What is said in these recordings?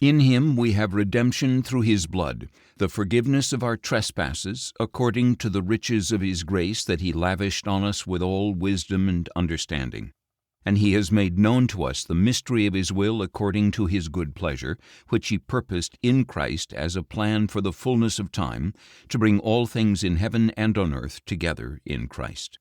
In him we have redemption through his blood, the forgiveness of our trespasses, according to the riches of his grace that he lavished on us with all wisdom and understanding. And he has made known to us the mystery of his will according to his good pleasure, which he purposed in Christ as a plan for the fullness of time, to bring all things in heaven and on earth together in Christ.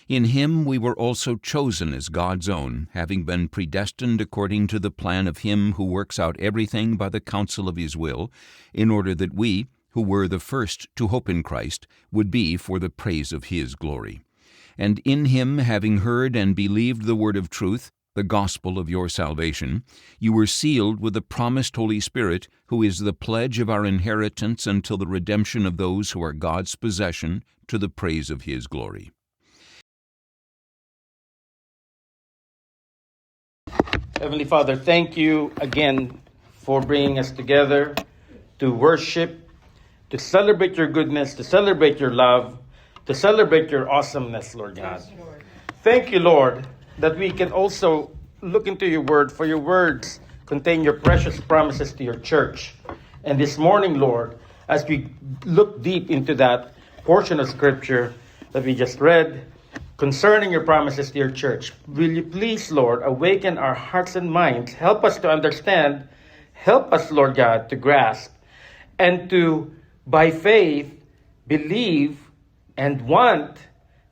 In him we were also chosen as God's own, having been predestined according to the plan of him who works out everything by the counsel of his will, in order that we, who were the first to hope in Christ, would be for the praise of his glory. And in him, having heard and believed the word of truth, the gospel of your salvation, you were sealed with the promised Holy Spirit, who is the pledge of our inheritance until the redemption of those who are God's possession, to the praise of his glory. Heavenly Father, thank you again for bringing us together to worship, to celebrate your goodness, to celebrate your love, to celebrate your awesomeness, Lord God. Thank you, Lord, that we can also look into your word, for your words contain your precious promises to your church. And this morning, Lord, as we look deep into that portion of scripture that we just read, concerning your promises to your church, will you please, Lord, awaken our hearts and minds, help us to understand, help us, Lord God, to grasp, and to, by faith, believe and want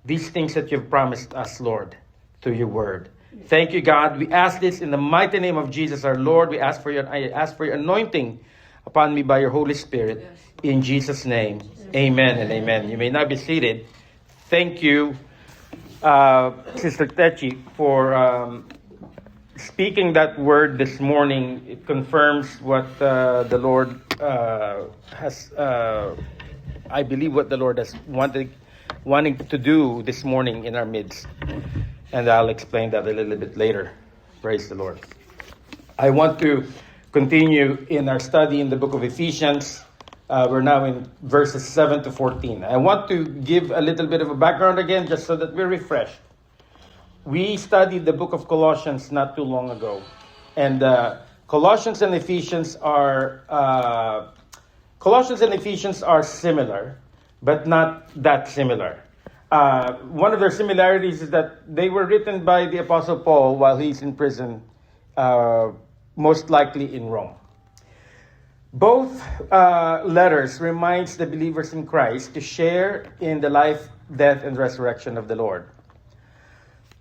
these things that you've promised us, Lord, through your word. Thank you, God. We ask this in the mighty name of Jesus, our Lord. I ask for your anointing upon me by your Holy Spirit. In Jesus' name, amen and amen. You may now be seated. Thank you, Sister Techi, for speaking that word this morning. It confirms what the Lord has, I believe, what the Lord has wanting to do this morning in our midst. And I'll explain that a little bit later. Praise the Lord. I want to continue in our study in the book of Ephesians. We're now in verses 7 to 14. I want to give a little bit of a background again, just so that we're refreshed. We studied the book of Colossians not too long ago. And Colossians and Ephesians are similar, but not that similar. One of their similarities is that they were written by the Apostle Paul while he's in prison, most likely in Rome. Both letters reminds the believers in Christ to share in the life, death, and resurrection of the Lord.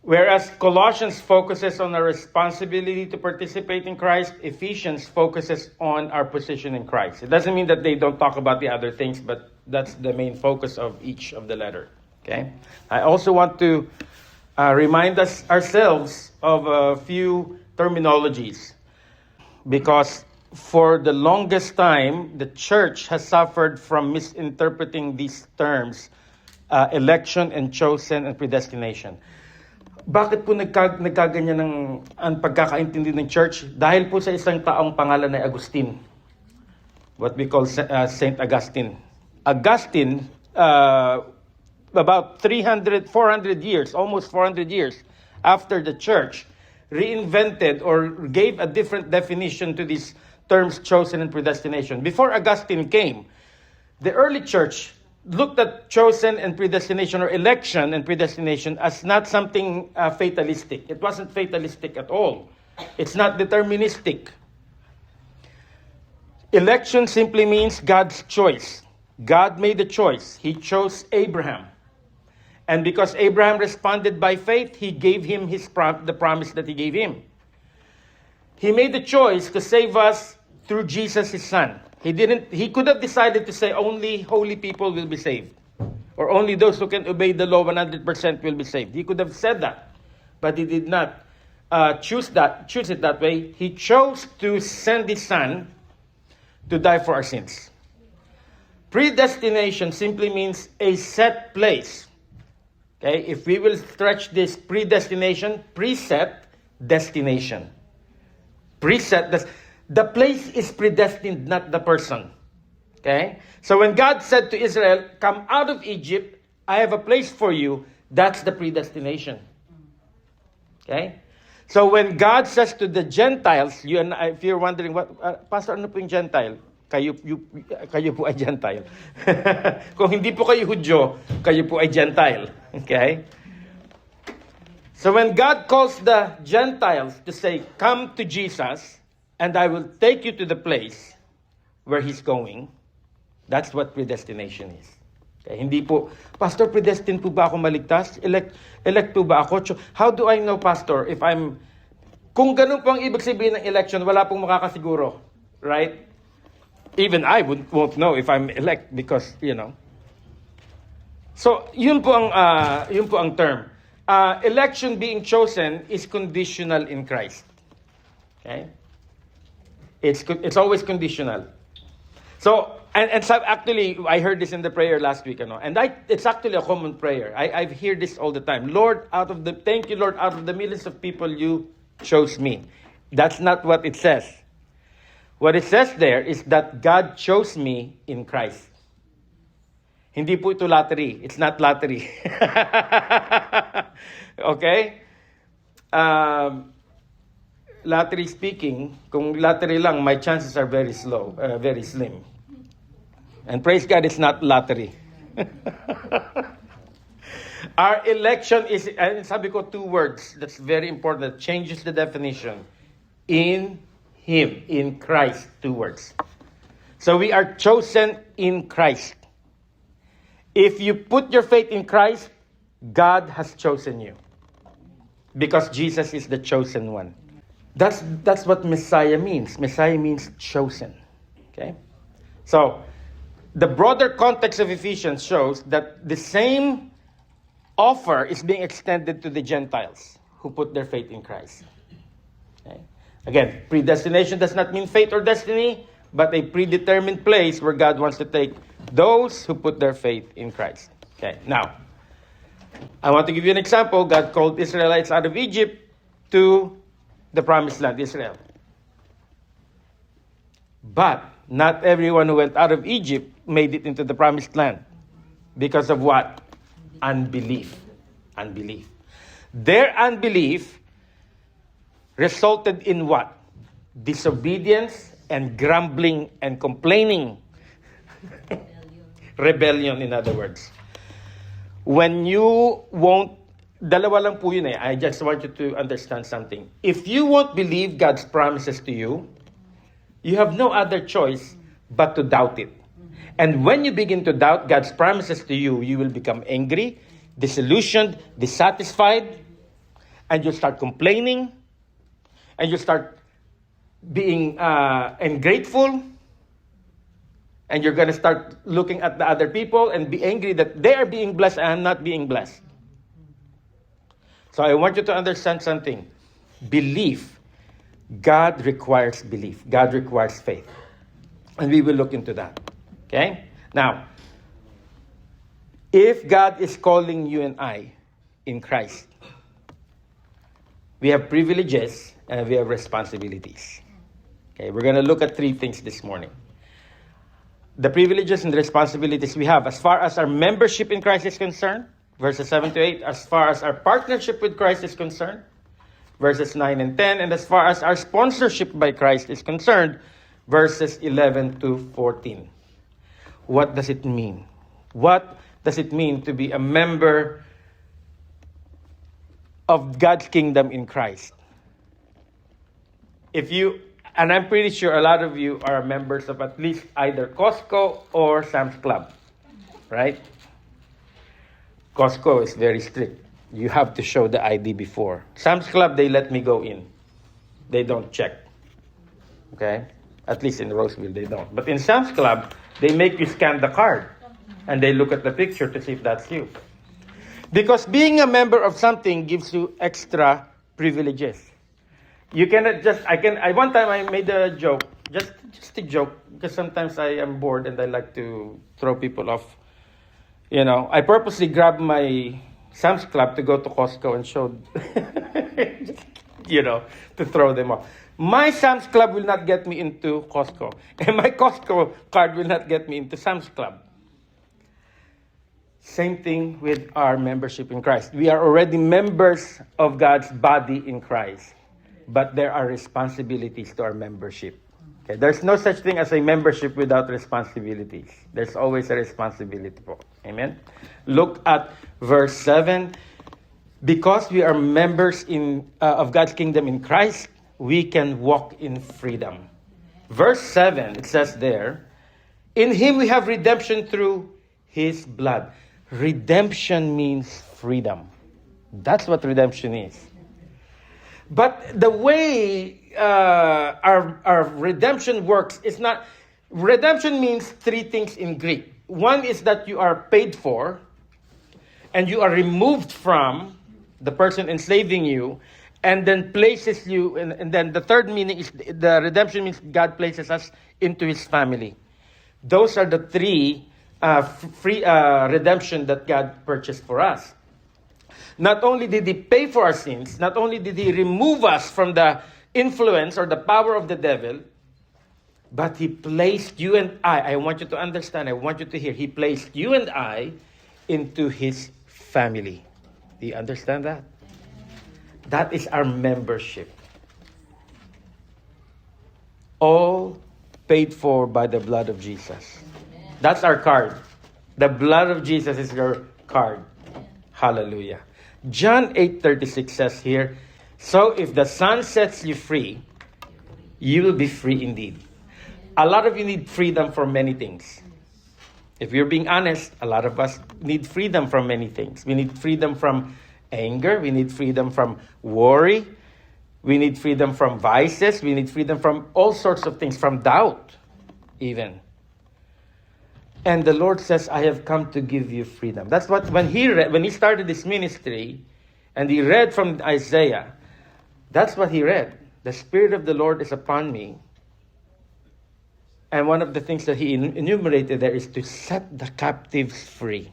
Whereas Colossians focuses on our responsibility to participate in Christ, Ephesians focuses on our position in Christ. It doesn't mean that they don't talk about the other things, but that's the main focus of each of the letter. Okay. I also want to remind ourselves of a few terminologies, because for the longest time, the church has suffered from misinterpreting these terms, election and chosen and predestination. Bakit po nagkaganyan ang pagkakaintindi ng church? Dahil po sa isang taong pangalan na Agustin, what we call Saint Augustine. Augustine, about 400 years, almost 400 years after the church, reinvented or gave a different definition to these terms, chosen and predestination. Before Augustine came, the early church looked at chosen and predestination, or election and predestination, as not something fatalistic. It wasn't fatalistic at all. It's not deterministic. Election simply means God's choice. God made the choice. He chose Abraham. And because Abraham responded by faith, he gave him the promise that he gave him. He made the choice to save us through Jesus, his son. He could have decided to say only holy people will be saved, or only those who can obey the law 100% will be saved. He could have said that, but he did not choose it that way. He chose to send his son to die for our sins. Predestination simply means a set place. Okay, if we will stretch this predestination, preset, destination. Preset, the place is predestined, not the person. Okay? So when God said to Israel, come out of Egypt, I have a place for you, that's the predestination. Okay? So when God says to the Gentiles, you and I, if you're wondering, what, Pastor, ano po yung Gentile? Kayo po ay Gentile. Kung hindi po kayo Hudyo, kayo po ay Gentile. Okay? So when God calls the Gentiles to say, come to Jesus, and I will take you to the place where He's going, that's what predestination is. Okay? Hindi po, Pastor, predestined po ba ako maligtas? Elect po ba ako? How do I know, Pastor, if I'm... Kung ganun po ang ibig sabihin ng election, wala pong makakasiguro. Right? Even I won't know if I'm elect because, So, yun po ang term. Election being chosen is conditional in Christ. Okay? It's always conditional. So, and so actually, I heard this in the prayer last week, and it's actually a common prayer. I've heard this all the time. Lord, thank you, Lord, out of the millions of people, you chose me. That's not what it says. What it says there is that God chose me in Christ. Hindi po ito lottery. It's not lottery. Okay? Lottery speaking, kung lottery lang, my chances are very slim. And praise God, it's not lottery. Our election is, and sabi ko 2 words, that's very important, that changes the definition. In Him, in Christ, 2 words. So we are chosen in Christ. If you put your faith in Christ, God has chosen you. Because Jesus is the chosen one. That's what Messiah means. Messiah means chosen. Okay? So, the broader context of Ephesians shows that the same offer is being extended to the Gentiles who put their faith in Christ. Okay? Again, predestination does not mean fate or destiny, but a predetermined place where God wants to take those who put their faith in Christ. Okay, now, I want to give you an example. God called Israelites out of Egypt to the promised land, Israel. But not everyone who went out of Egypt made it into the promised land. Because of what? Unbelief. Unbelief. Their unbelief resulted in what? Disobedience and grumbling and complaining. Rebellion, in other words. When you won't, dalawa lang po yun eh. I just want you to understand something. If you won't believe God's promises to you, you have no other choice but to doubt it. And when you begin to doubt God's promises to you, you will become angry, disillusioned, dissatisfied, and you start complaining, and you start being ungrateful, and you're going to start looking at the other people and be angry that they are being blessed and I'm not being blessed. So I want you to understand something. Belief. God requires belief. God requires faith. And we will look into that. Okay? Now, if God is calling you and I in Christ, we have privileges and we have responsibilities. Okay, we're going to look at 3 things this morning. The privileges and the responsibilities we have as far as our membership in Christ is concerned, verses 7 to 8, as far as our partnership with Christ is concerned, verses 9 and 10, and as far as our sponsorship by Christ is concerned, verses 11 to 14. What does it mean? What does it mean to be a member of God's kingdom in Christ? And I'm pretty sure a lot of you are members of at least either Costco or Sam's Club, right? Costco is very strict. You have to show the ID before. Sam's Club, they let me go in. They don't check. Okay? At least in Roseville, they don't. But in Sam's Club, they make you scan the card. And they look at the picture to see if that's you. Because being a member of something gives you extra privileges. You cannot one time I made a joke, just a joke, because sometimes I am bored and I like to throw people off. I purposely grabbed my Sam's Club to go to Costco and show, to throw them off. My Sam's Club will not get me into Costco. And my Costco card will not get me into Sam's Club. Same thing with our membership in Christ. We are already members of God's body in Christ, but there are responsibilities to our membership. Okay? There's no such thing as a membership without responsibilities. There's always a responsibility. Amen? Look at verse 7. Because we are members of God's kingdom in Christ, we can walk in freedom. Verse 7, it says there, in Him we have redemption through His blood. Redemption means freedom. That's what redemption is. But the way our redemption works is not... Redemption means three things in Greek. One is that you are paid for, and you are removed from the person enslaving you, and then places you, and then the third meaning is the redemption means God places us into His family. Those are the three free redemption that God purchased for us. Not only did He pay for our sins, not only did He remove us from the influence or the power of the devil, but He placed you and I want you to understand, I want you to hear, He placed you and I into His family. Do you understand that? That is our membership. All paid for by the blood of Jesus. That's our card. The blood of Jesus is your card. Hallelujah. John 8:36 says here, so if the Son sets you free, you will be free indeed. A lot of you need freedom from many things. If you're being honest, a lot of us need freedom from many things. We need freedom from anger. We need freedom from worry. We need freedom from vices. We need freedom from all sorts of things, from doubt even. And the Lord says, I have come to give you freedom. That's what, when he started this ministry, and he read from Isaiah, that's what he read. The Spirit of the Lord is upon me. And one of the things that he enumerated there is to set the captives free.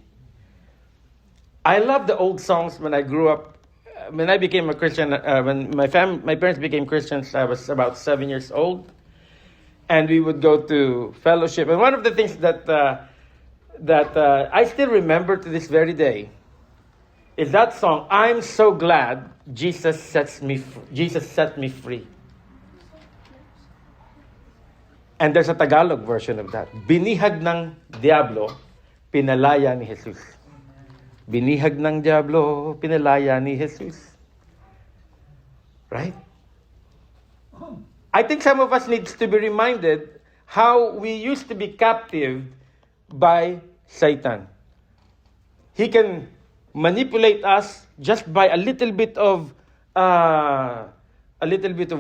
I love the old songs when I grew up. When I became a Christian, when my parents became Christians, I was about 7 years old. And we would go to fellowship. And one of the things that I still remember to this very day is that song, I'm so glad Jesus set me free. And there's a Tagalog version of that. Binihag ng Diablo, pinalaya ni Jesus. Binihag ng Diablo, pinalaya ni Jesus. Right? I think some of us needs to be reminded how we used to be captive by Satan. He can manipulate us just by a little bit of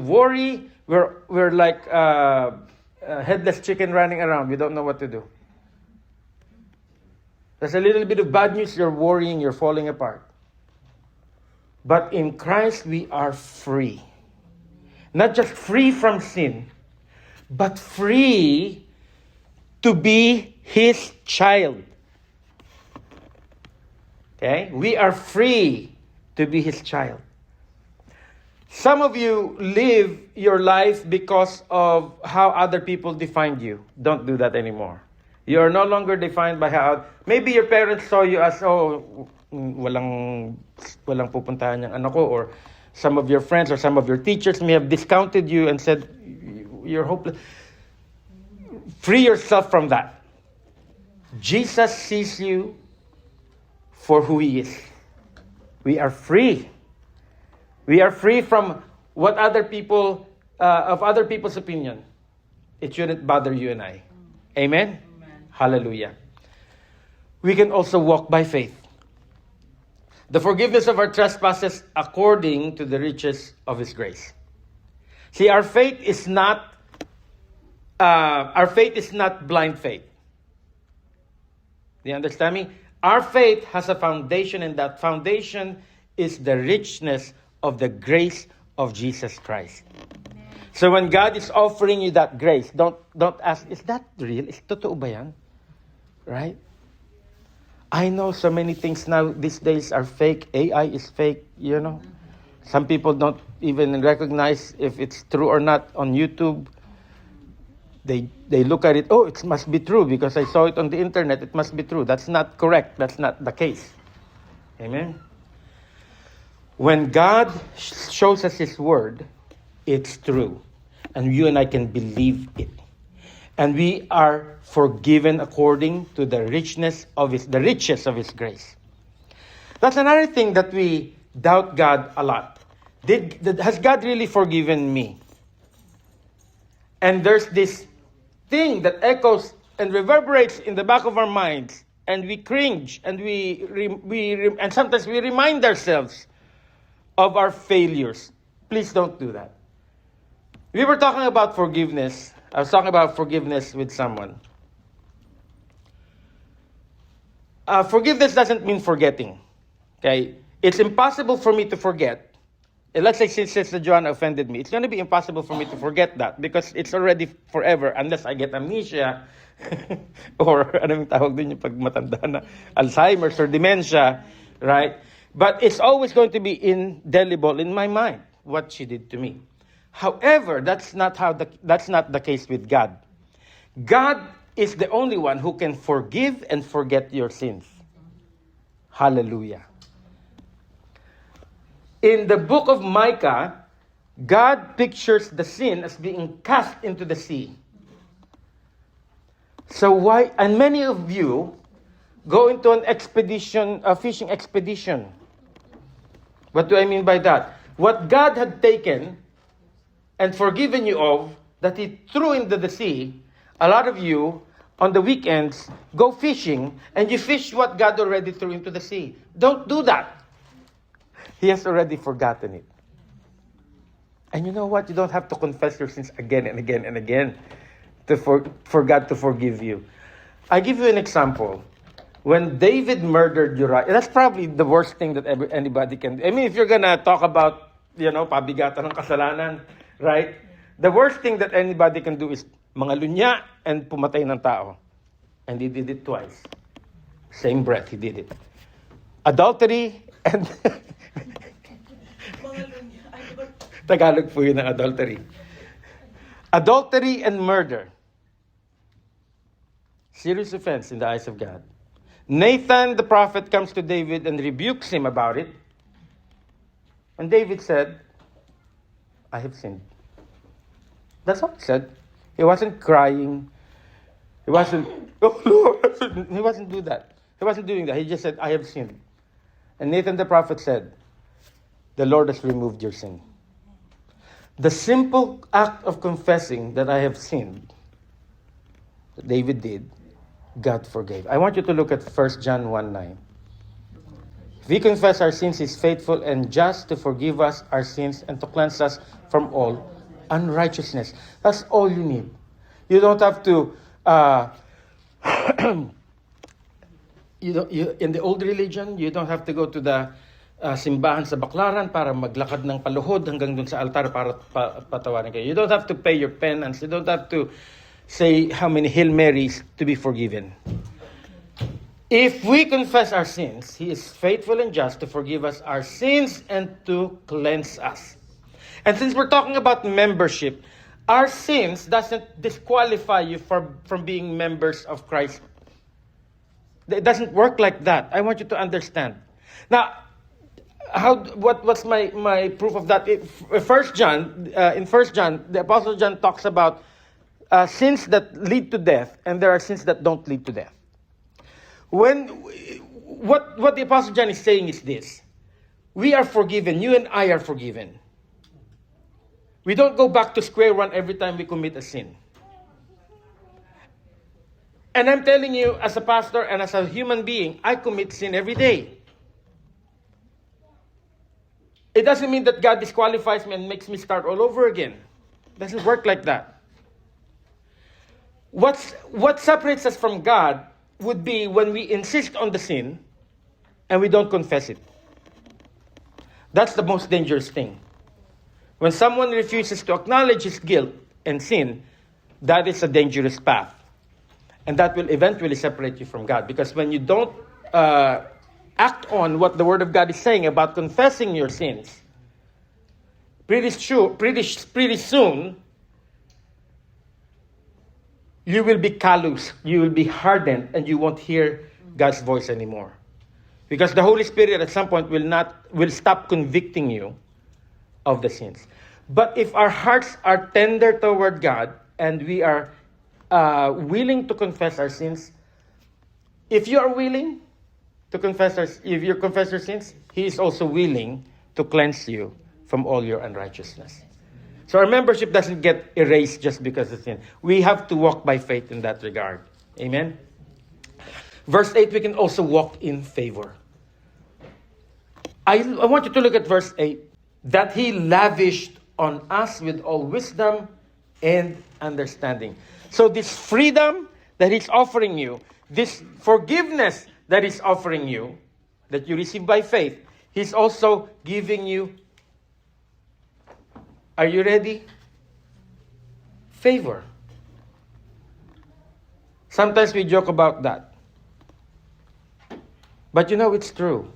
worry. We're like a headless chicken running around. We don't know what to do. There's a little bit of bad news, you're worrying, you're falling apart. But in Christ, we are free. Not just free from sin, but free to be His child. Okay? We are free to be His child. Some of you live your life because of how other people defined you. Don't do that anymore. You are no longer defined by how... Maybe your parents saw you as, walang pupuntahan yung anak ko, or some of your friends or some of your teachers may have discounted you and said, you're hopeless. Free yourself from that. Jesus sees you for who He is. We are free. We are free from what other people, of other people's opinion. It shouldn't bother you and I. Amen? Hallelujah. We can also walk by faith. The forgiveness of our trespasses according to the riches of His grace. See, our faith is not blind faith. Do you understand me? Our faith has a foundation, and that foundation is the richness of the grace of Jesus Christ. So when God is offering you that grace, don't ask, is that real? Is totoo ba yan? Right? I know so many things now these days are fake. AI is fake, you know. Some people don't even recognize if it's true or not on YouTube. They look at it, oh, it must be true because I saw it on the internet, it must be true. That's not correct. That's not the case. Amen? When God shows us His Word, it's true. And you and I can believe it. And we are forgiven according to the riches of His grace. That's another thing that we doubt God a lot. Has God really forgiven me? And there's this thing that echoes and reverberates in the back of our minds, and we cringe, and and sometimes we remind ourselves of our failures. Please don't do that. We were talking about forgiveness. I was talking about forgiveness with someone. Forgiveness doesn't mean forgetting. Okay? It's impossible for me to forget. Let's say since Sister Joanna offended me, it's going to be impossible for me to forget that because it's already forever unless I get amnesia or anong tawag din yung pag matanda na, Alzheimer's or dementia, right? But it's always going to be indelible in my mind what she did to me. However, that's not the case with God. God is the only one who can forgive and forget your sins. Hallelujah. In the book of Micah, God pictures the sin as being cast into the sea. So why, and many of you go into an expedition, a fishing expedition. What do I mean by that? What God had taken and forgiven you of, that He threw into the sea, a lot of you, on the weekends, go fishing, and you fish what God already threw into the sea. Don't do that. He has already forgotten it. And you know what? You don't have to confess your sins again and again and again for God to forgive you. I give you an example. When David murdered Uriah, that's probably the worst thing that anybody can do. I mean, if you're going to talk about, pabigatan ng kasalanan, right? The worst thing that anybody can do is mga lunya and pumatay ng tao. And he did it twice. Same breath, he did it. Adultery and... Tagalog po yun ng adultery. Adultery and murder. Serious offense in the eyes of God. Nathan, the prophet, comes to David and rebukes him about it. And David said, I have sinned. That's all he said. He wasn't crying. He wasn't, oh Lord. He wasn't doing that. He wasn't doing that. He just said, I have sinned. And Nathan the prophet said, the Lord has removed your sin. The simple act of confessing that I have sinned, that David did, God forgave. I want you to look at 1 John 1:9. If we confess our sins, He's faithful and just to forgive us our sins and to cleanse us from all unrighteousness. That's all you need. You don't have to, in the old religion, you don't have to go to the simbahan sa Baklaran para maglakad ng paluhod hanggang dun sa altar para patawarin kayo. You don't have to pay your penance. You don't have to say how many Hail Marys to be forgiven. If we confess our sins, He is faithful and just to forgive us our sins and to cleanse us. And since we're talking about membership, our sins doesn't disqualify you from being members of Christ. It doesn't work like that. I want you to understand. Now, what's my proof of that? In 1 John, the Apostle John talks about sins that lead to death, and there are sins that don't lead to death. What the Apostle John is saying is this: we are forgiven. You and I are forgiven. We don't go back to square one every time we commit a sin. And I'm telling you, as a pastor and as a human being, I commit sin every day. It doesn't mean that God disqualifies me and makes me start all over again. It doesn't work like that. What separates us from God would be when we insist on the sin and we don't confess it. That's the most dangerous thing. When someone refuses to acknowledge his guilt and sin, that is a dangerous path. And that will eventually separate you from God. Because when you don't act on what the Word of God is saying about confessing your sins, pretty soon, you will be callous, you will be hardened, and you won't hear God's voice anymore. Because the Holy Spirit at some point will stop convicting you of the sins. But if our hearts are tender toward God and we are willing to confess our sins, if you are willing to confess if you confess your sins, He is also willing to cleanse you from all your unrighteousness. So our membership doesn't get erased just because of sin. We have to walk by faith in that regard. Amen? Verse 8, we can also walk in favor. I want you to look at verse 8. That He lavished on us with all wisdom and understanding. So this freedom that He's offering you, this forgiveness that He's offering you, that you receive by faith, He's also giving you, are you ready? Favor. Sometimes we joke about that. But you know it's true.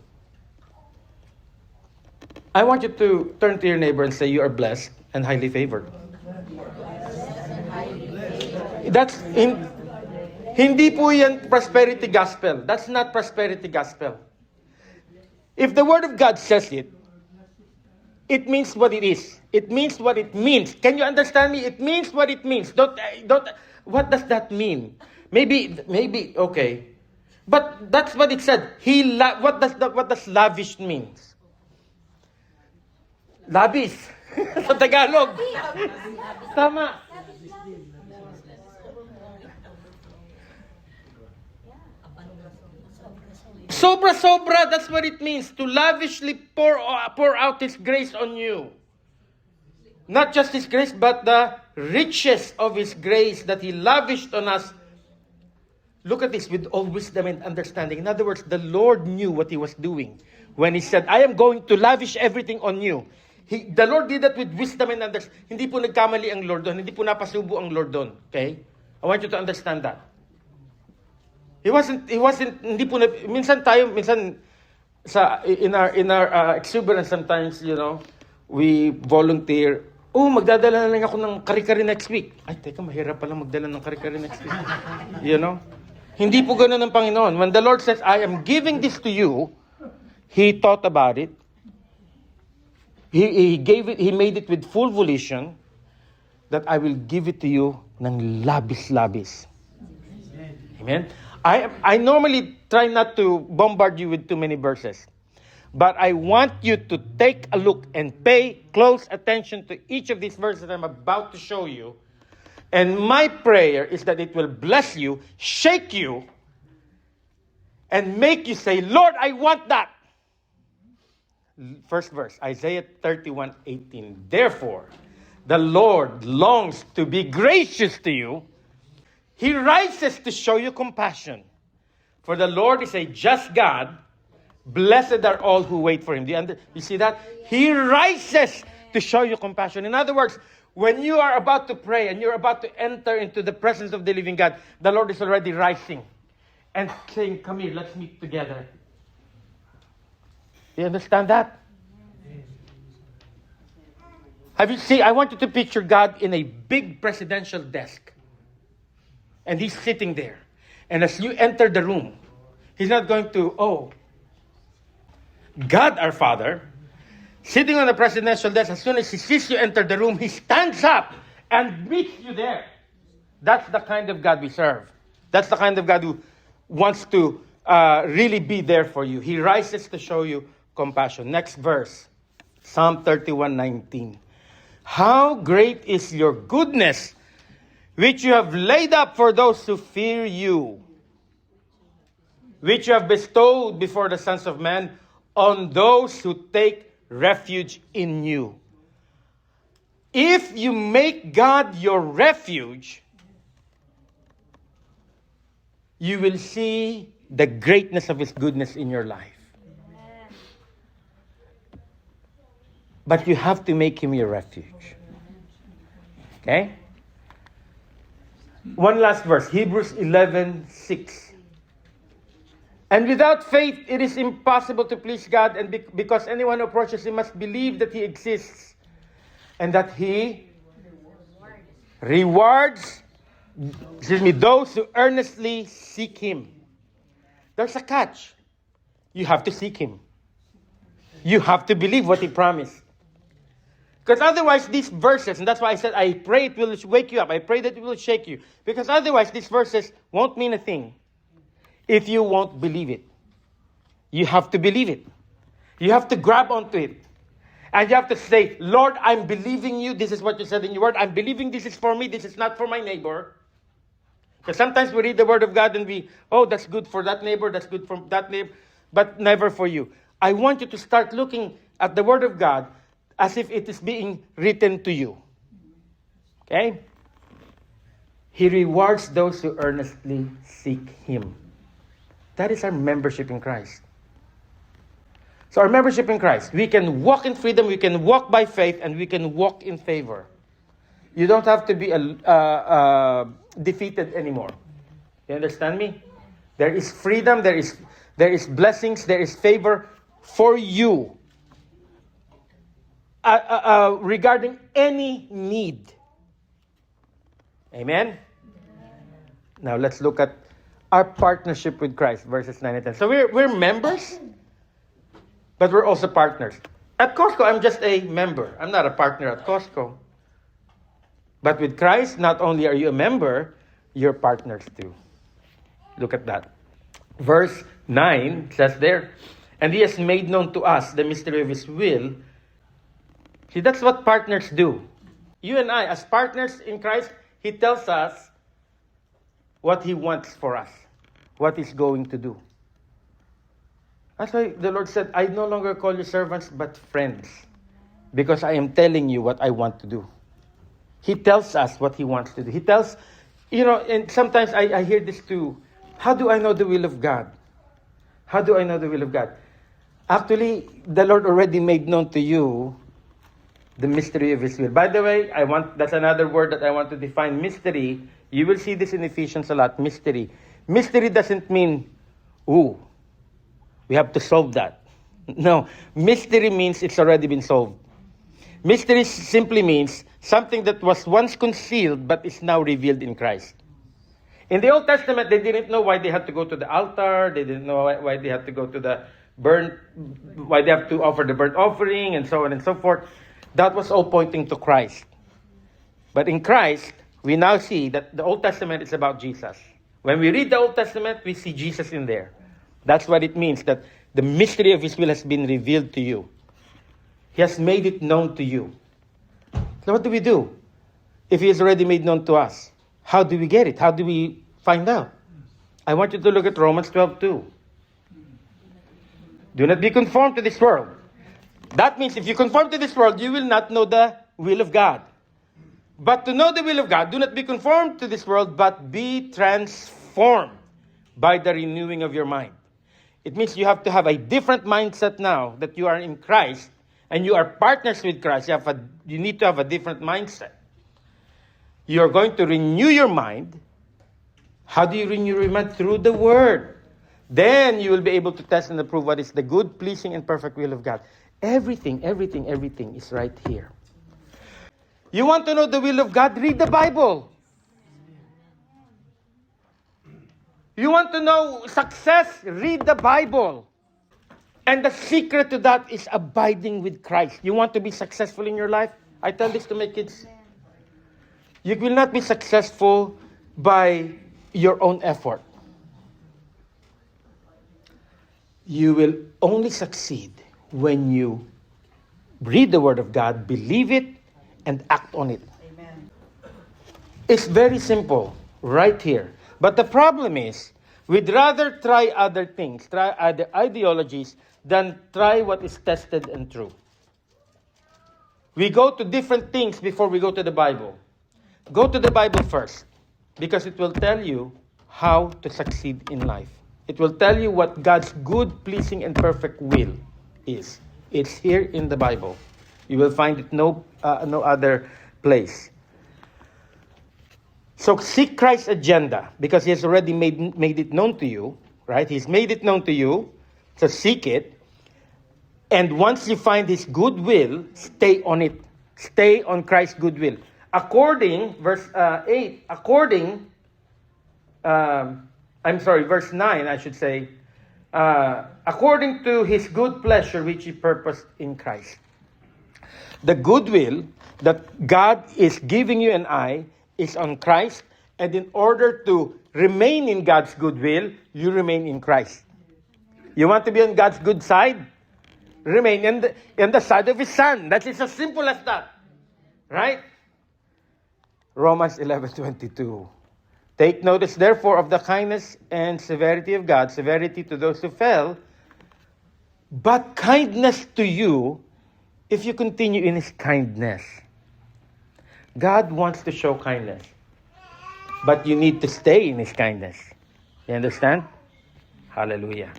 I want you to turn to your neighbor and say, you are blessed and highly favored. That's hindi po yan prosperity gospel. That's not prosperity gospel. If the Word of God says it, it means what it is. It means what it means. Can you understand me? It means what it means. Don't. What does that mean? Maybe, okay. But that's what it said. What does lavish means? Labis. Sa Tagalog. Tama. Sobra, that's what it means. To lavishly pour out His grace on you. Not just His grace, but the riches of His grace that He lavished on us. Look at this, with all wisdom and understanding. In other words, the Lord knew what He was doing when He said, I am going to lavish everything on you. The Lord did that with wisdom and understanding. Hindi po nagkamali ang Lord doon. Hindi po napasubo ang Lord doon. Okay? I want you to understand that. He wasn't, hindi po, minsan in our exuberance sometimes, we volunteer. Oh, magdadala na lang ako ng kari-kari next week. Ay, teka, mahirap pala magdala ng kari-kari next week. Hindi po ganun ng Panginoon. When the Lord says, I am giving this to you, He thought about it. He made it with full volition that I will give it to you ng labis-labis. Amen? I normally try not to bombard you with too many verses. But I want you to take a look and pay close attention to each of these verses I'm about to show you. And my prayer is that it will bless you, shake you, and make you say, Lord, I want that. First verse, Isaiah 31:18. Therefore, the Lord longs to be gracious to you. He rises to show you compassion. For the Lord is a just God. Blessed are all who wait for Him. You see that? He rises to show you compassion. In other words, when you are about to pray and you're about to enter into the presence of the living God, the Lord is already rising and saying, come here, let's meet together. Do you understand that? I want you to picture God in a big presidential desk. And He's sitting there. And as you enter the room, He's not going to, God our Father, sitting on the presidential desk, as soon as He sees you enter the room, He stands up and meets you there. That's the kind of God we serve. That's the kind of God who wants to really be there for you. He rises to show you compassion. Next verse, Psalm 31:19. How great is your goodness, which you have laid up for those who fear you, which you have bestowed before the sons of men on those who take refuge in you. If you make God your refuge, you will see the greatness of His goodness in your life. But you have to make Him your refuge. Okay? One last verse, Hebrews 11:6. And without faith, it is impossible to please God, and because anyone who approaches Him must believe that He exists and that He rewards those who earnestly seek Him. There's a catch. You have to seek Him. You have to believe what He promised. Because otherwise these verses, and that's why I said, I pray it will wake you up. I pray that it will shake you. Because otherwise these verses won't mean a thing if you won't believe it. You have to believe it. You have to grab onto it. And you have to say, Lord, I'm believing you. This is what you said in your word. I'm believing this is for me. This is not for my neighbor. Because sometimes we read the word of God and that's good for that neighbor. That's good for that neighbor. But never for you. I want you to start looking at the word of God as if it is being written to you. Okay? He rewards those who earnestly seek Him. That is our membership in Christ. So our membership in Christ, we can walk in freedom, we can walk by faith, and we can walk in favor. You don't have to be defeated anymore. You understand me? There is freedom, there is blessings, there is favor for you regarding any need. Amen? Now let's look at our partnership with Christ, verses 9 and 10. So we're members, but we're also partners. At Costco, I'm just a member. I'm not a partner at Costco. But with Christ, not only are you a member, you're partners too. Look at that. Verse 9 says there, and He has made known to us the mystery of His will. See, that's what partners do. You and I, as partners in Christ, He tells us what He wants for us, what He's going to do. That's why the Lord said, I no longer call you servants, but friends, because I am telling you what I want to do. He tells us what He wants to do. He tells, and sometimes I hear this too. How do I know the will of God? How do I know the will of God? Actually, the Lord already made known to you the mystery of His will. By the way, that's another word that I want to define, mystery. You will see this in Ephesians a lot, mystery. Mystery doesn't mean, we have to solve that. No, mystery means it's already been solved. Mystery simply means something that was once concealed but is now revealed in Christ. In the Old Testament, they didn't know why they had to go to the altar. They didn't know why they had to go to why they have to offer the burnt offering and so on and so forth. That was all pointing to Christ. But in Christ, we now see that the Old Testament is about Jesus. When we read the Old Testament, we see Jesus in there. That's what it means, that the mystery of His will has been revealed to you. He has made it known to you. So what do we do if He has already made known to us? How do we get it? How do we find out? I want you to look at Romans 12:2. Do not be conformed to this world. That means if you conform to this world, you will not know the will of God. But to know the will of God, do not be conformed to this world, but be transformed by the renewing of your mind. It means you have to have a different mindset now that you are in Christ and you are partners with Christ. You need to have a different mindset. You are going to renew your mind. How do you renew your mind? Through the Word. Then you will be able to test and approve what is the good, pleasing, and perfect will of God. Everything is right here. You want to know the will of God? Read the Bible. You want to know success? Read the Bible. And the secret to that is abiding with Christ. You want to be successful in your life? I tell this to my kids. You will not be successful by your own effort. You will only succeed when you read the Word of God, believe it, and act on it. Amen. It's very simple, right here. But the problem is, we'd rather try other things, try other ideologies, than try what is tested and true. We go to different things before we go to the Bible. Go to the Bible first, because it will tell you how to succeed in life. It will tell you what God's good, pleasing, and perfect will is. It's here in the Bible. You will find it no other place. So seek Christ's agenda, because He has already made it known to you, right? He's made it known to you, so seek it. And once you find His good will, stay on it. Stay on Christ's good will. verse 8, verse 9, I should say, according to his good pleasure which he purposed in Christ. The goodwill that God is giving you and I is on Christ, and in order to remain in God's goodwill, you remain in Christ. You want to be on God's good side? Remain in the side of his Son. That is as simple as that. Right? Romans 11:22. Take notice, therefore, of the kindness and severity of God, severity to those who fell, but kindness to you if you continue in his kindness. God wants to show kindness, but you need to stay in his kindness. You understand? Hallelujah.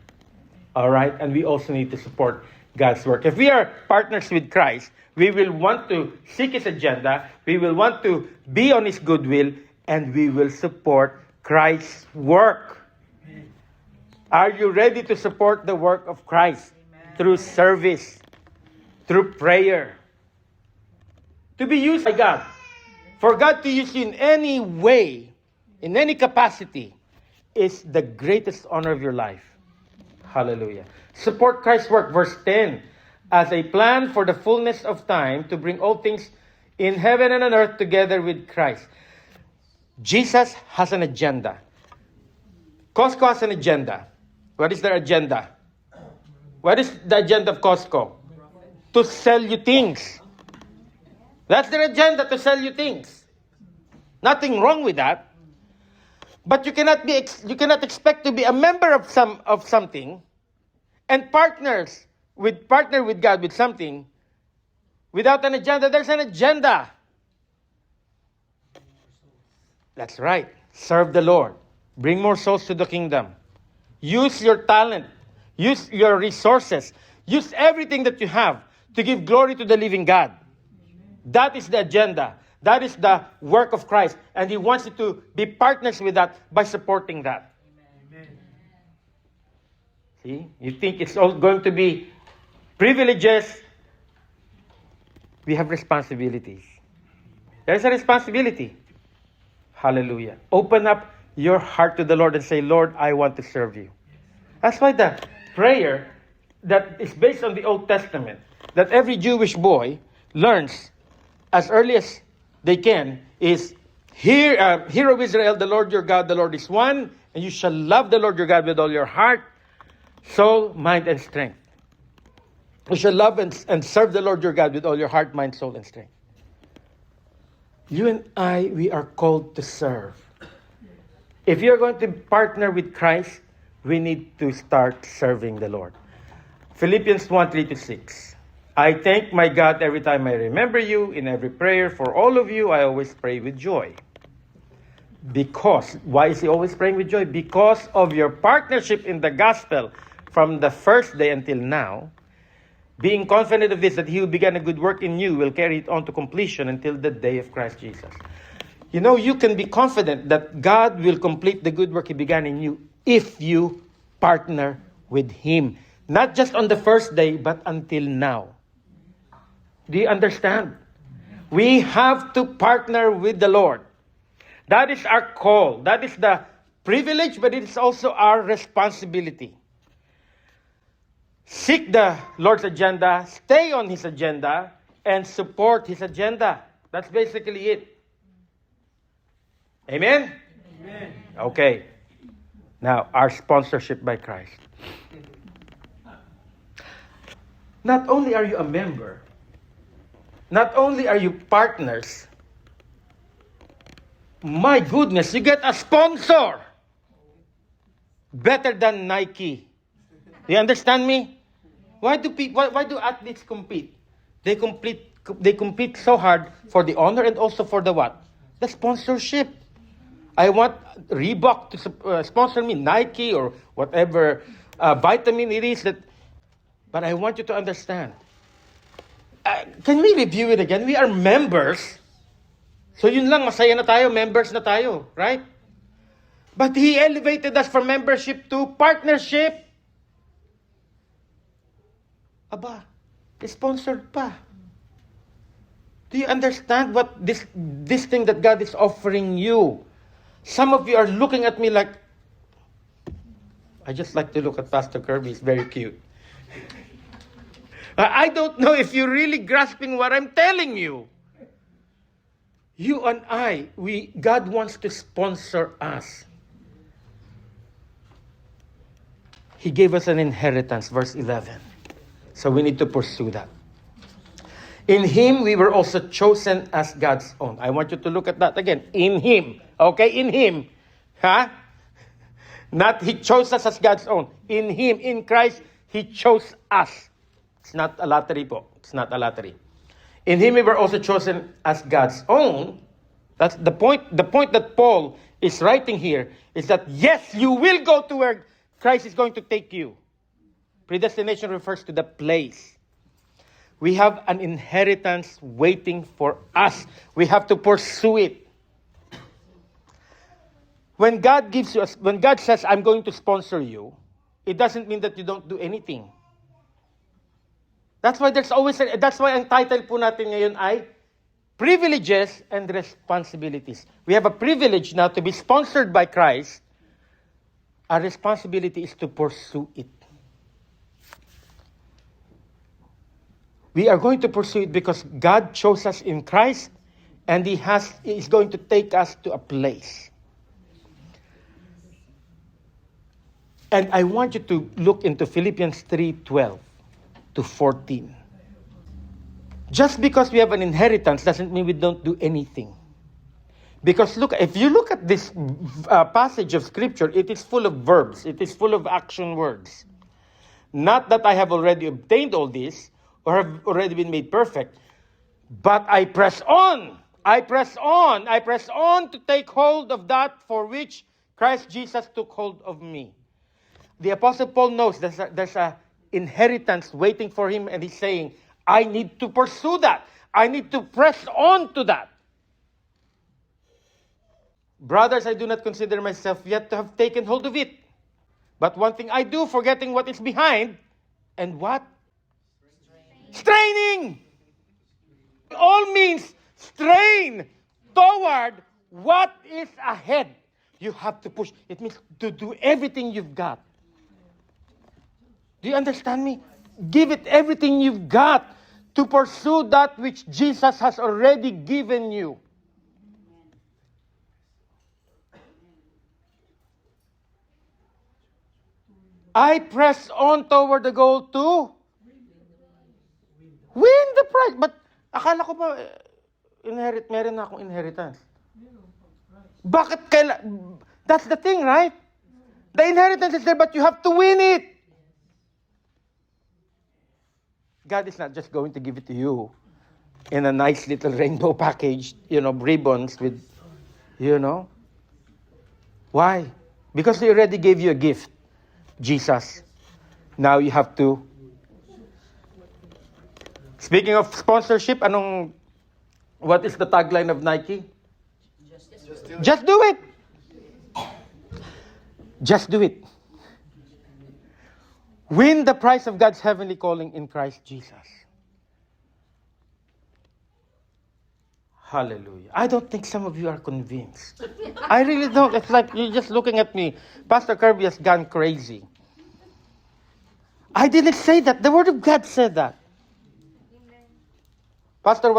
All right, and we also need to support God's work. If we are partners with Christ, we will want to seek his agenda, we will want to be on his goodwill, and we will support Christ's work. Amen. Are you ready to support the work of Christ? Amen. Through service, through prayer, to be used by God? For God to use you in any way, in any capacity, is the greatest honor of your life. Hallelujah. Support Christ's work, verse 10, as a plan for the fullness of time to bring all things in heaven and on earth together with Christ. Jesus has an agenda. Costco has an agenda. What is their agenda? What is the agenda of Costco? To sell you things. That's their agenda, to sell you things. Nothing wrong with that. But you cannot expect to be a member of something and partner with God with something without an agenda. There's an agenda. That's right. Serve the Lord. Bring more souls to the kingdom. Use your talent. Use your resources. Use everything that you have to give glory to the living God. That is the agenda. That is the work of Christ. And he wants you to be partners with that by supporting that. Amen. See? You think it's all going to be privileges. We have responsibilities. There is a responsibility. Hallelujah. Open up your heart to the Lord and say, Lord, I want to serve you. That's why the prayer that is based on the Old Testament, that every Jewish boy learns as early as they can, is, Hear, O Israel, the Lord your God, the Lord is one, and you shall love the Lord your God with all your heart, soul, mind, and strength. You shall love and serve the Lord your God with all your heart, mind, soul, and strength. You and I, we are called to serve. If you're going to partner with Christ, we need to start serving the Lord. Philippians 1:3-6. I thank my God every time I remember you. In every prayer for all of you, I always pray with joy. Because, why is he always praying with joy? Because of your partnership in the gospel from the first day until now, being confident of this, that he who began a good work in you will carry it on to completion until the day of Christ Jesus. You know, you can be confident that God will complete the good work he began in you if you partner with him. Not just on the first day, but until now. Do you understand? We have to partner with the Lord. That is our call. That is the privilege, but it is also our responsibility. Seek the Lord's agenda, stay on his agenda, and support his agenda. That's basically it. Amen? Amen. Okay. Now, our sponsorship by Christ. Not only are you a member, not only are you partners, my goodness, you get a sponsor. Better than Nike. Do you understand me? Why do athletes compete? They compete so hard for the honor and also for the what? The sponsorship. I want Reebok to sponsor me, Nike or whatever vitamin it is that. But I want you to understand. Can we review it again? We are members. So yun lang, masaya na tayo, members na tayo, right? But he elevated us from membership to partnership. Aba, sponsored pa. Do you understand what this thing that God is offering you? Some of you are looking at me like, I just like to look at Pastor Kirby. He's very cute. I don't know if you're really grasping what I'm telling you. You and I, God wants to sponsor us. He gave us an inheritance, verse 11. So we need to pursue that. In Him, we were also chosen as God's own. I want you to look at that again. In Him. Okay, in Him. Huh? Not He chose us as God's own. In Him, in Christ, He chose us. It's not a lottery po. It's not a lottery. In Him, we were also chosen as God's own. That's the point. The point that Paul is writing here is that, yes, you will go to where Christ is going to take you. Predestination refers to the place. We have an inheritance waiting for us. We have to pursue it. When God says, I'm going to sponsor you, it doesn't mean that you don't do anything. That's why that's why ang title po natin ngayon ay Privileges and Responsibilities. We have a privilege now to be sponsored by Christ. Our responsibility is to pursue it. We are going to pursue it because God chose us in Christ and He is going to take us to a place. And I want you to look into Philippians 3:12 to 14. Just because we have an inheritance doesn't mean we don't do anything. Because look, if you look at this passage of Scripture, it is full of verbs. It is full of action words. Not that I have already obtained all this or have already been made perfect, but I press on. I press on. I press on to take hold of that for which Christ Jesus took hold of me. The Apostle Paul knows there's an inheritance waiting for him, and he's saying, I need to pursue that. I need to press on to that. Brothers, I do not consider myself yet to have taken hold of it. But one thing I do, forgetting what is behind, and what? Straining! All means strain toward what is ahead. You have to push. It means to do everything you've got. Do you understand me? Give it everything you've got to pursue that which Jesus has already given you. I press on toward the goal to win the prize. But akala ko ba, meron na akong inheritance. Bakit that's the thing, right? The inheritance is there, but you have to win it. God is not just going to give it to you in a nice little rainbow package, ribbons with, Why? Because He already gave you a gift, Jesus. Now you have to. Speaking of sponsorship, what is the tagline of Nike? Just do it. Just do it. Win the prize of God's heavenly calling in Christ Jesus. Hallelujah. I don't think some of you are convinced. I really don't. It's like you're just looking at me. Pastor Kirby has gone crazy. I didn't say that. The Word of God said that. Pastor,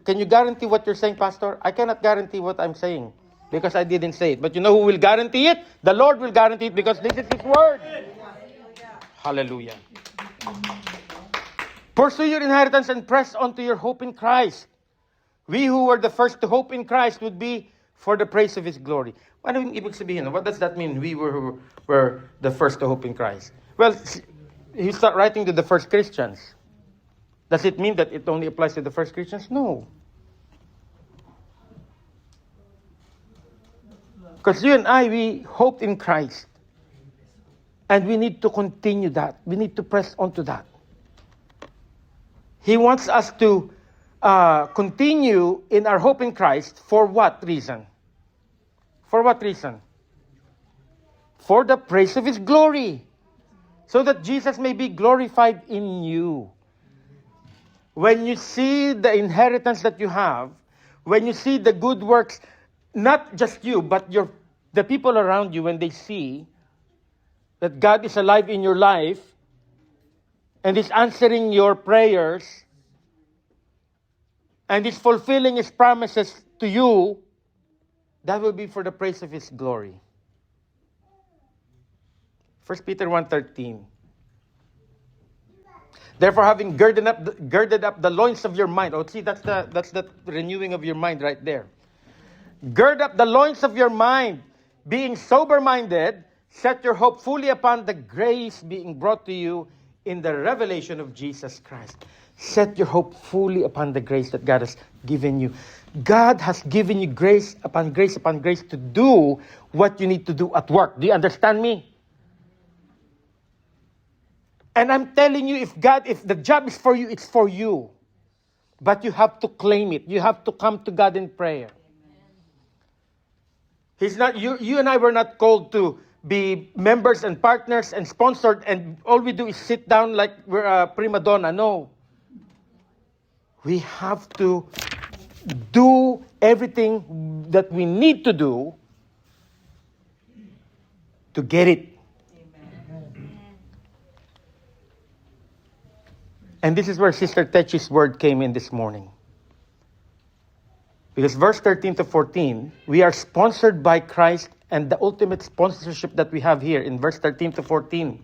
can you guarantee what you're saying, Pastor? I cannot guarantee what I'm saying because I didn't say it. But you know who will guarantee it? The Lord will guarantee it because this is His Word. Hallelujah. Pursue your inheritance and press on to your hope in Christ. We who were the first to hope in Christ would be for the praise of His glory. What does that mean? We were the first to hope in Christ. Well, he started writing to the first Christians. Does it mean that it only applies to the first Christians? No. Because you and I, we hoped in Christ. And we need to continue that. We need to press on to that. He wants us to continue in our hope in Christ for what reason? For what reason? For the praise of His glory. So that Jesus may be glorified in you. when you see the inheritance that you have, when you see the good works, not just you, but the people around you, when they see that God is alive in your life and is answering your prayers and is fulfilling His promises to you, that will be for the praise of His glory. 1 Peter 1:13. Therefore, having girded up the loins of your mind. Oh, see, that's the renewing of your mind right there. Gird up the loins of your mind, being sober-minded, set your hope fully upon the grace being brought to you in the revelation of Jesus Christ. Set your hope fully upon the grace that God has given you. God has given you grace upon grace upon grace to do what you need to do at work. Do you understand me? And I'm telling you, if the job is for you, it's for you. But you have to claim it. You have to come to God in prayer. He's not, you and I were not called to be members and partners and sponsored, and all we do is sit down like we're a prima donna. No. We have to do everything that we need to do to get it. And this is where Sister Techi's word came in this morning. Because verse 13 to 14, we are sponsored by Christ, and the ultimate sponsorship that we have here in verse 13 to 14.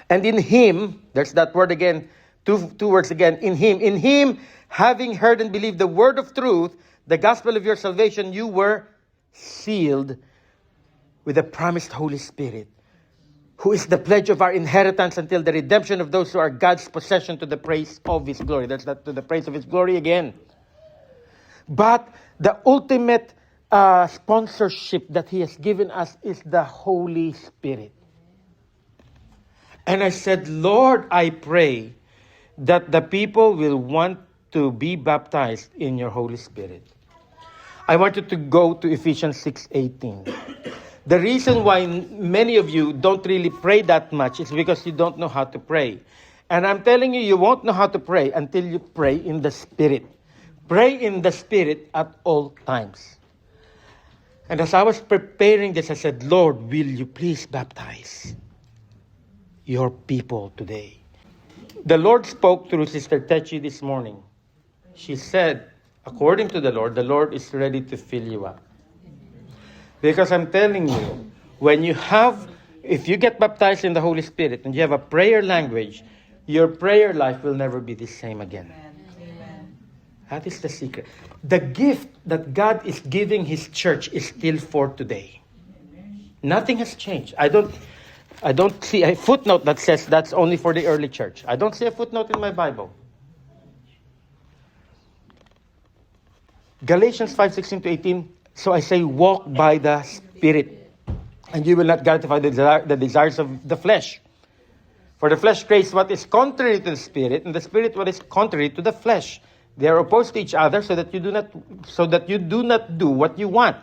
And in Him, there's that word again, two words again, in Him, having heard and believed the word of truth, the gospel of your salvation, you were sealed with the promised Holy Spirit, who is the pledge of our inheritance until the redemption of those who are God's possession to the praise of His glory. That's that, to the praise of His glory again. But the ultimate sponsorship that He has given us is the Holy Spirit. And I said, Lord, I pray that the people will want to be baptized in your Holy Spirit. I want you to go to Ephesians 6:18. The reason why many of you don't really pray that much is because you don't know how to pray. And I'm telling you, you won't know how to pray until you pray in the Spirit. Pray in the Spirit at all times. And as I was preparing this, I said, Lord, will you please baptize your people today? The Lord spoke through Sister Techi this morning. She said, according to the Lord is ready to fill you up. Because I'm telling you, if you get baptized in the Holy Spirit and you have a prayer language, your prayer life will never be the same again. Amen. That is the secret. The gift that God is giving His church is still for today. Nothing has changed. I don't see a footnote that says that's only for the early church. I don't see a footnote in my Bible. Galatians 5:16-18. So I say, walk by the Spirit, and you will not gratify the desires of the flesh. For the flesh craves what is contrary to the Spirit, and the Spirit what is contrary to the flesh. They are opposed to each other, so that you do not do what you want.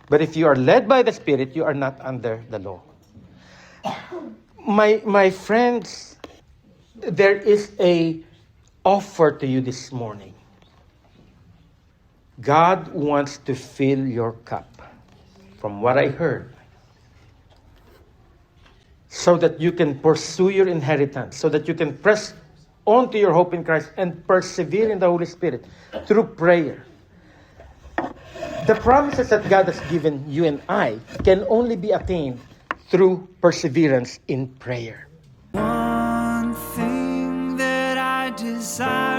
But if you are led by the Spirit, you are not under the law. My friends, there is a offer to you this morning. God wants to fill your cup, from what I heard, so that you can pursue your inheritance, so that you can press on to your hope in Christ and persevere in the Holy Spirit through prayer. The promises that God has given you and I can only be attained through perseverance in prayer. One thing that I desire